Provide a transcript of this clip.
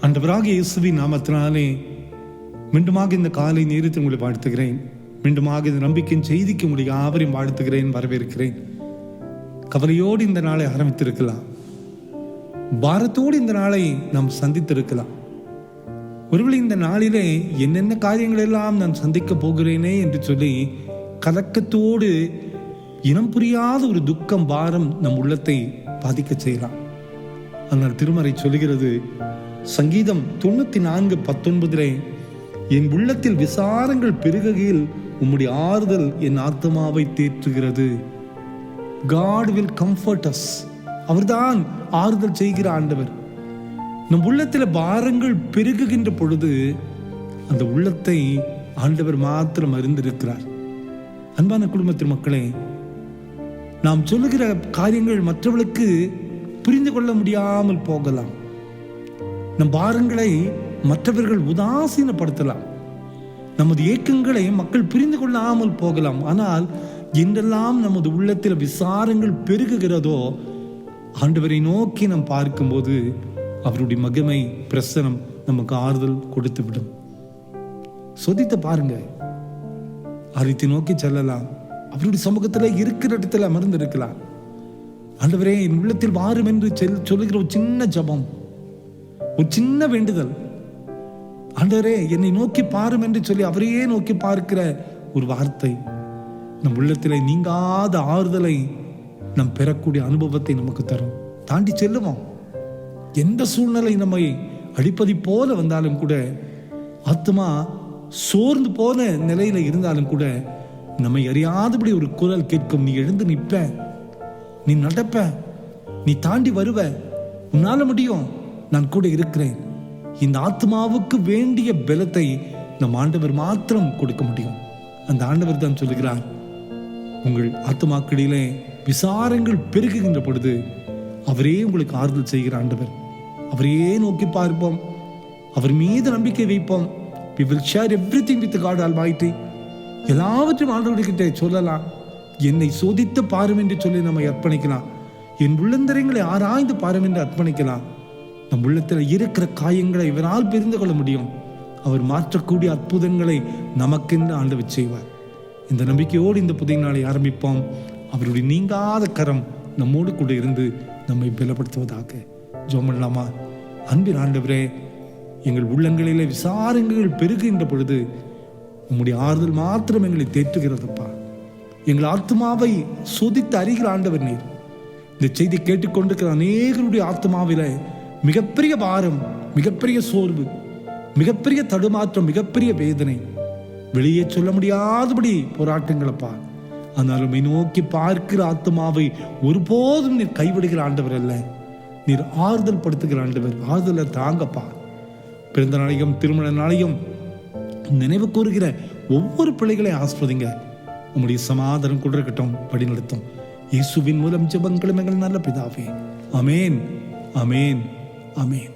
ஆண்டவராகிய இயேசுவின் நாமத்தினாலே மீண்டுமாக இந்த காலை நேரத்தை உங்களை வாழ்த்துகிறேன். மீண்டுமாக இந்த நம்பிக்கையின் செய்திக்கு உங்களை யாவரையும் வாழ்த்துகிறேன், வரவேற்கிறேன். கவலையோடு இந்த நாளை ஆரம்பித்திருக்கலாம், பாரத்தோடு இந்த நாளை நாம் சந்தித்திருக்கலாம். ஒருவேளை இந்த நாளிலே என்னென்ன காரியங்கள் எல்லாம் நான் சந்திக்க போகிறேனே என்று சொல்லி கலக்கத்தோடு இனம் புரியாத ஒரு துக்கம், பாரம் நம் உள்ளத்தை பாதிக்க செய்யலாம். ஆனால் திருமறை சொல்கிறது, சங்கீதம் 94:19 என் உள்ளத்தில் விசாரங்கள் பெருகையில் உம்முடைய ஆறுதல் என் ஆத்மாவை தேற்றுகிறது. God will comfort us. அவர்தான் ஆறுதல் செய்கிற ஆண்டவர். நம் உள்ளத்தில் பாரங்கள் பெருகுகின்ற பொழுது அந்த உள்ளத்தை ஆண்டவர் மாத்திரம் அறிந்திருக்கிறார். அன்பான குடும்பத்தின் மக்களே, நாம் சொல்லுகிற காரியங்கள் மற்றவர்களுக்கு புரிந்து கொள்ள முடியாமல் போகலாம். நம் பாரங்களை மற்றவர்கள் உதாசீனப்படுத்தலாம். நமது ஏக்கங்களை மக்கள் புரிந்து கொள்ளாமல் போகலாம். ஆனால் என்றெல்லாம் நமது உள்ளத்தில் விசாரங்கள் பெருகுகிறதோ, ஆண்டவரை நோக்கி நாம் பார்க்கும்போது அவருடைய மகிமை பிரசனம் நமக்கு ஆறுதல் கொடுத்து விடும். சொதித்து பாருங்க, ஆரியத்தை நோக்கி செல்லலாம். அவருடைய சமூகத்தில் இருக்கிற இடத்துல அமர்ந்து இருக்கலாம். ஆண்டவரே என் உள்ளத்தில் வாரும் என்று சொல்லுகிற ஒரு சின்ன ஜபம், ஒரு சின்ன வேண்டுதல். ஆண்டவரே என்னை நோக்கி பாரும் என்று சொல்லி அவரையே நோக்கி பார்க்கிற ஒரு வார்த்தை நம் உள்ளத்தில் நீங்காத ஆறுதலை நம் பெறக்கூடிய அனுபவத்தை நமக்கு தரும். தாண்டி செல்லுவோம். எந்த சூழ்நிலை நம்மை அடிப்பதை போல வந்தாலும் கூட, ஆத்மா சோர்ந்து போன நிலையில இருந்தாலும் கூட, நம்மை அறியாதபடி ஒரு குரல் கேட்கும், நீ எழுந்து நிற்ப, நீ நடப்ப, நீ தாண்டி வருவ, உன்னால முடியும், நான் கூட இருக்கிறேன். இந்த ஆத்மாவுக்கு வேண்டிய பலத்தை நம் ஆண்டவர் மாத்திரம் கொடுக்க முடியும். அந்த ஆண்டவர் தான் சொல்லுகிறார், உங்கள் ஆத்மாக்களிலே விசாரங்கள் பெருகுகின்ற பொழுது அவரே உங்களுக்கு ஆறுதல் செய்கிற ஆண்டவர். அவரையே நோக்கி பார்ப்போம், அவர் மீது நம்பிக்கை வைப்போம். We will share everything with God Almighty. எல்லாவற்றையும் ஆண்டவர்கிட்ட சொல்லலாம். என்னை சோதித்து பாரும் என்று சொல்லி நம்ம அர்ப்பணிக்கலாம். என் உள்ளந்தரங்களை ஆராய்ந்து பாரும் என்று அர்ப்பணிக்கலாம். நம் உள்ளத்தில் இருக்கிற காயங்களை இவரால் புரிந்து கொள்ள முடியும். அவர் மாற்றக்கூடிய அற்புதங்களை நமக்கென்று ஆண்டவர் செய்வார். இந்த நம்பிக்கையோடு இந்த புதிய நாளை ஆரம்பிப்போம். அவருடைய நீங்காத கரம் நம்மோடு கூட இருந்து நம்மை பலப்படுத்துவதாக. ஜெபம் பண்ணலாமா? அன்பின் ஆண்டவரே, எங்கள் உள்ளங்களிலே விசாரங்கள் பெருகுகின்ற பொழுது உம்முடைய ஆறுதல் மாத்திரம் எங்களை தேற்றுகிறதப்பா. எங்கள் ஆத்மாவை சோதித்து அறிகிற ஆண்டவர் நீர். இந்த செய்தி கேட்டுக்கொண்டிருக்கிற அநேகருடைய ஆத்மாவில மிகப்பெரிய பாரம், மிகப்பெரிய சோர்வு, மிகப்பெரிய தடுமாற்றம், மிகப்பெரிய வேதனை, வெளியே சொல்ல முடியாதபடி போராட்டங்களப்பா. ஆனாலும் நோக்கி பார்க்கிற ஆத்மாவை ஒருபோதும் நீர் கைவிடுகிற ஆண்டவர் அல்ல, நீர் ஆறுதல் படுத்துகிற ஆண்டவர். ஆறுதலை தாங்கப்பா. பிறந்த நாளையும் திருமண நாளையும் நினைவு கூறுகிற ஒவ்வொரு பிள்ளைகளை ஆஸ்வதிங்க. உம்முடைய சமாதானம் கூட இருக்கட்டும், வழி நடத்தும். இயேசுவின் மூலம் ஜெபங்களும் எங்கள் நல்ல பிதாவே. ஆமேன், ஆமேன், ஆமேன்.